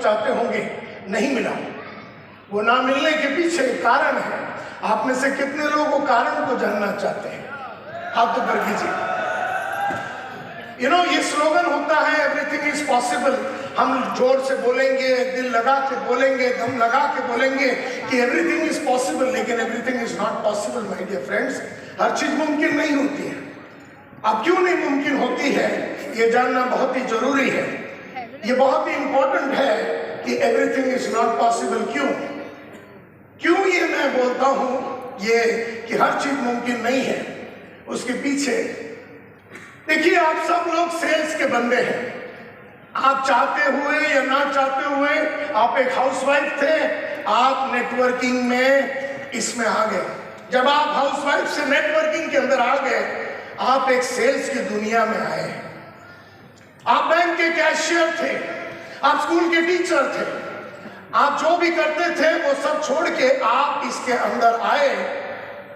चाहते होंगे, नहीं मिला। वो ना मिलने के पीछे कारण है। आप में से कितने लोग वो कारण को जानना चाहते हैं? हाथ ऊपर कीजिए। ये स्लोगन होता है एवरीथिंग इज पॉसिबल। हम जोर से बोलेंगे, दिल लगा के बोलेंगे, दम लगा के बोलेंगे कि एवरीथिंग इज पॉसिबल, लेकिन everything is not possible my dear friends. हर चीज मुमकिन नहीं होती है। अब क्यों नहीं मुमकिन होती है, ये जानना बहुत ही जरूरी है। ये बहुत ही इंपॉर्टेंट है कि एवरीथिंग इज नॉट पॉसिबल। क्यों ये मैं बोलता हूं ये कि हर चीज मुमकिन नहीं है, उसके पीछे देखिए, आप सब लोग सेल्स के बंदे हैं। आप चाहते हुए या ना चाहते हुए, आप एक हाउसवाइफ थे, आप नेटवर्किंग में इसमें आ गए। जब आप हाउसवाइफ से नेटवर्किंग के अंदर आ गए, आप एक सेल्स की दुनिया में आए। आप बैंक के कैशियर थे, आप स्कूल के टीचर थे, आप जो भी करते थे वो सब छोड़ के आप इसके अंदर आए।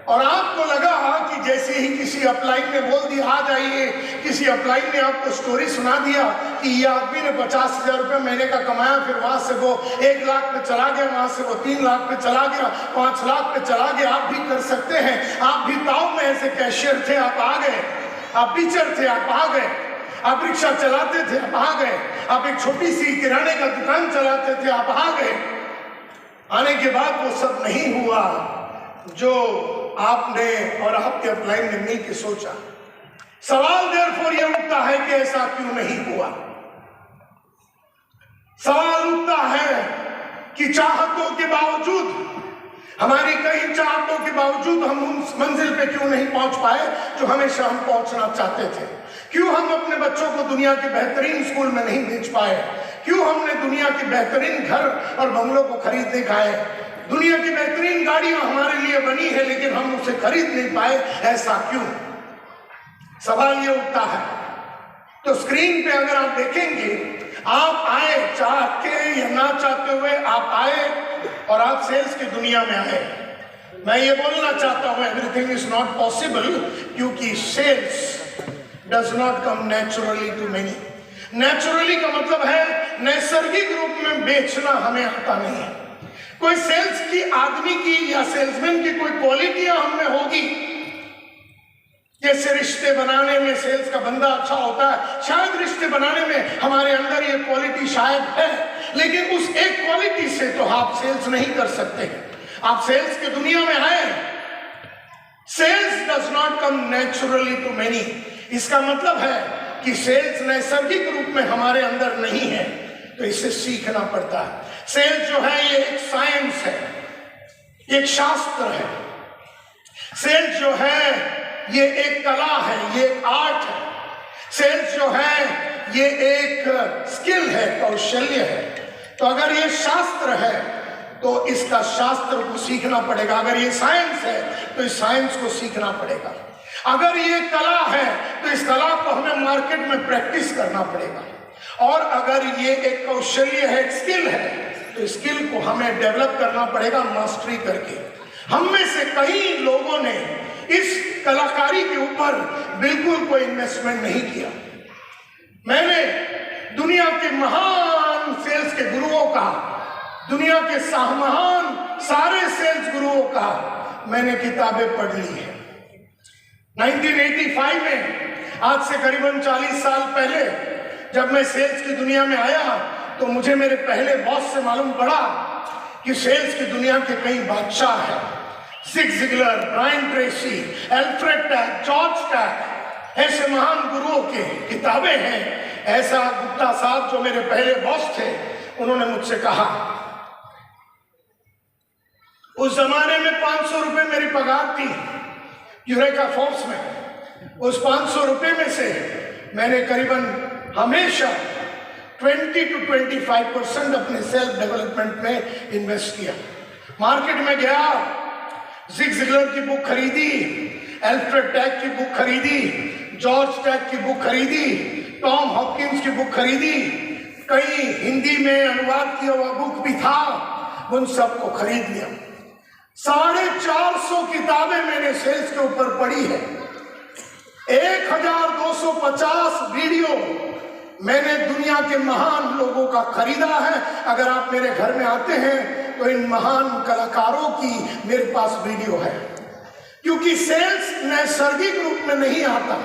और आपको लगा कि जैसे ही किसी अपलाइन ने बोल दिया आ जाइए, किसी अपलाइन ने आपको स्टोरी सुना दिया कि ये आदमी ने 50,000 रुपये महीने का कमाया, फिर वहां से वो 1 लाख पे चला गया, वहां से वो 3 लाख पे चला गया, 5 लाख पे चला गया, आप भी कर सकते हैं। आप भी ताव में ऐसे कैशियर थे, आप आ गए। आप टीचर थे, आप आ गए। आप रिक्शा चलाते थे, आप आ गए। आप एक छोटी सी किराने का दुकान चलाते थे, आप आ गए। आने के बाद वो सब नहीं हुआ जो आपने और आपके अपलाइन ने मिलकर सोचा। सवाल देयरफॉर ये उठता है कि ऐसा क्यों नहीं हुआ। सवाल उठता है कि चाहतों के बावजूद, हमारी कई चाहतों के बावजूद हम उस मंजिल पे क्यों नहीं पहुंच पाए जो हमेशा हम पहुंचना चाहते थे। क्यों हम अपने बच्चों को दुनिया के बेहतरीन स्कूल में नहीं भेज पाए। क्यों हमने दुनिया के बेहतरीन घर और बंगलों को खरीदने खाए। दुनिया की बेहतरीन गाड़ियां हमारे लिए बनी है, लेकिन हम उसे खरीद नहीं पाए। ऐसा क्यों? सवाल ये उठता है। तो स्क्रीन पे अगर आप देखेंगे, आप आए चाह के या ना चाहते हुए, आप आए और आप सेल्स की दुनिया में आए। मैं ये बोलना चाहता हूं एवरीथिंग इज नॉट पॉसिबल, क्योंकि sales does not come naturally to many. Naturally का मतलब है नैसर्गिक रूप में बेचना हमें आता नहीं है। कोई सेल्स की आदमी की या सेल्समैन की कोई क्वालिटियां हम में होगी। जैसे रिश्ते बनाने में सेल्स का बंदा अच्छा होता है, शायद रिश्ते बनाने में हमारे अंदर ये क्वालिटी शायद है, लेकिन उस एक क्वालिटी से तो आप सेल्स नहीं कर सकते हैं। आप सेल्स की दुनिया में आए। Sales does not come naturally to many. इसका मतलब है कि सेल्स नैसर्गिक रूप में हमारे अंदर नहीं है, तो इसे सीखना पड़ता है। सेल्स जो है ये एक साइंस है, एक शास्त्र है। सेल्स जो है ये एक कला है, ये एक आर्ट है। सेल्स जो है ये एक स्किल है, कौशल्य है। तो अगर ये शास्त्र है तो इसका शास्त्र को सीखना पड़ेगा। अगर ये साइंस है तो इस साइंस को सीखना पड़ेगा। अगर ये कला है तो इस कला को हमें मार्केट में प्रैक्टिस करना पड़ेगा। और अगर ये एक कौशल्य है, एक स्किल है, तो स्किल को हमें डेवलप करना पड़ेगा मास्टरी करके। हम में से कई लोगों ने इस कलाकारी के ऊपर बिल्कुल कोई इन्वेस्टमेंट नहीं किया। मैंने दुनिया के महान सेल्स के गुरुओं का, दुनिया के महान सारे सेल्स गुरुओं का मैंने किताबें पढ़ ली है। 1985 में, आज से करीबन 40 साल पहले, जब मैं सेल्स की दुनिया में आया तो मुझे मेरे पहले बॉस से मालूम पड़ा कि सेल्स की दुनिया के कई बादशाह हैं। Zig Ziglar, Brian Tracy, Alfred Tack, George Tack, ऐसे महान गुरुओं की किताबें हैं। ऐसा गुप्ता साहब जो मेरे पहले बॉस थे, उन्होंने मुझसे कहा, उस जमाने में 500 रुपए मेरी पगार थी यूरेका फोर्स में। उस 500 रुपए में से मैंने करीबन हमेशा 20 to 25% अपने सेल्फ डेवलपमेंट में इन्वेस्ट किया। मार्केट में गया, जिग ज़िगलर की बुक खरीदी, एल्फ्रेड टैक की बुक खरीदी, जॉर्ज टैक की बुक खरीदी, टॉम हॉपकिंस की बुक खरीदी, कई हिंदी में अनुवाद किया हुआ बुक भी था, उन सबको खरीद लिया। 450 किताबें मैंने सेल्स के ऊपर पढ़ी है। 1250 वीडियो मैंने दुनिया के महान लोगों का खरीदा है। अगर आप मेरे घर में आते हैं तो इन महान कलाकारों की मेरे पास वीडियो है, क्योंकि सेल्स नैसर्गिक रूप में नहीं आता।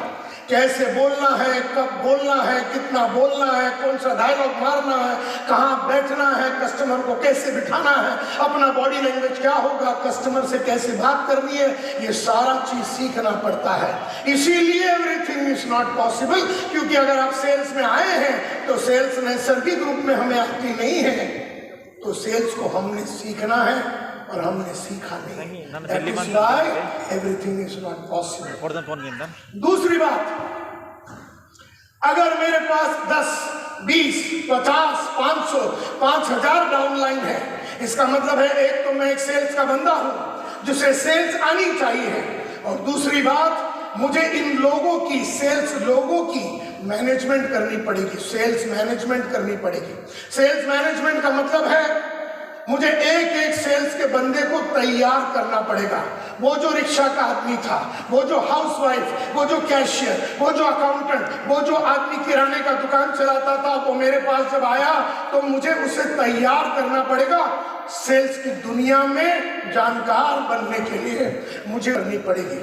कैसे बोलना है, कब बोलना है, कितना बोलना है, कौन सा डायलॉग मारना है, कहाँ बैठना है, कस्टमर को कैसे बिठाना है, अपना बॉडी लैंग्वेज क्या होगा, कस्टमर से कैसे बात करनी है, ये सारा चीज सीखना पड़ता है। इसीलिए एवरीथिंग इज नॉट पॉसिबल, क्योंकि अगर आप सेल्स में आए हैं तो सेल्स नैसर्गिक रूप में हमें आती नहीं है, तो सेल्स को हमने सीखना है और हमने सीखा नहीं। That is why everything is not possible. दूसरी बात, अगर मेरे पास 10, 20, 50, 500, 5000 डाउनलाइन है, इसका मतलब है एक तो मैं एक सेल्स का बंदा हूं जिसे सेल्स आनी चाहिए, और दूसरी बात मुझे इन लोगों की, सेल्स लोगों की मैनेजमेंट करनी पड़ेगी, सेल्स मैनेजमेंट करनी पड़ेगी। सेल्स मैनेजमेंट का मतलब है मुझे एक एक सेल्स के बंदे को तैयार करना पड़ेगा। वो जो रिक्शा का आदमी था, वो जो हाउसवाइफ, वो जो कैशियर, वो जो अकाउंटेंट, वो जो आदमी किराने का दुकान चलाता था, वो मेरे पास जब आया तो मुझे उसे तैयार करना पड़ेगा। सेल्स की दुनिया में जानकार बनने के लिए मुझे करनी पड़ेगी।